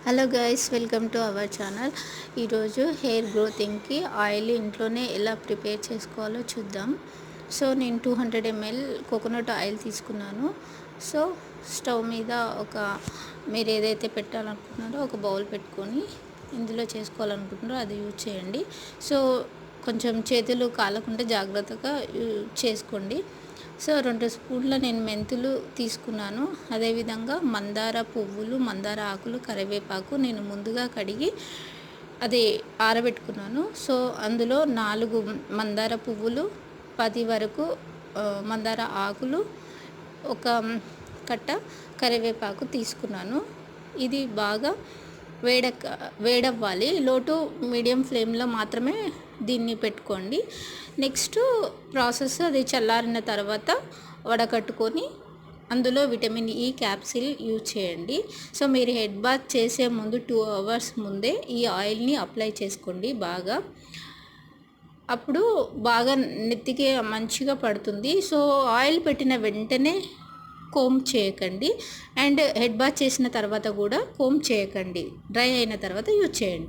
Hello guys, welcome to our channel. ఈరోజు hair గ్రోతింగ్కి oil ఇంట్లోనే ఎలా ప్రిపేర్ చేసుకోవాలో చూద్దాం. సో నేను 200 ml కోకోనట్ ఆయిల్ తీసుకున్నాను. సో స్టవ్ మీద మీరు ఏదైతే పెట్టాలనుకుంటున్నారో ఒక బౌల్ పెట్టుకొని ఇందులో చేసుకోవాలనుకుంటున్నారో అది యూజ్ చేయండి. సో కొంచెం చేతులు కాలకుండా జాగ్రత్తగా చేసుకోండి. సో 2 స్పూన్ల నేను మెంతులు తీసుకున్నాను. అదేవిధంగా మందార పువ్వులు, మందార ఆకులు, కరివేపాకు నేను ముందుగా కడిగి అది ఆరబెట్టుకున్నాను. సో అందులో 4 మందార పువ్వులు, 10 వరకు మందార ఆకులు, ఒక కట్ట కరివేపాకు తీసుకున్నాను. ఇది బాగా వేడవ్వాలి. లో టు మీడియం ఫ్లేమ్లో మాత్రమే దీన్ని పెట్టుకోండి. నెక్స్ట్ ప్రాసెస్ అది చల్లారిన తర్వాత వడకట్టుకొని అందులో విటమిన్ ఈ క్యాప్సిల్ యూజ్ చేయండి. సో మీరు హెడ్ బాత్ చేసే ముందు 2 hours ముందే ఈ ఆయిల్ని అప్లై చేసుకోండి. అప్పుడు బాగా నెత్తికి మంచిగా పడుతుంది. సో ఆయిల్ పెట్టిన వెంటనే కోమ్ చేయకండి, అండ్ హెడ్ బాత్ చేసిన తర్వాత కూడా కోమ్ చేయకండి. డ్రై అయిన తర్వాత యూజ్ చేయండి.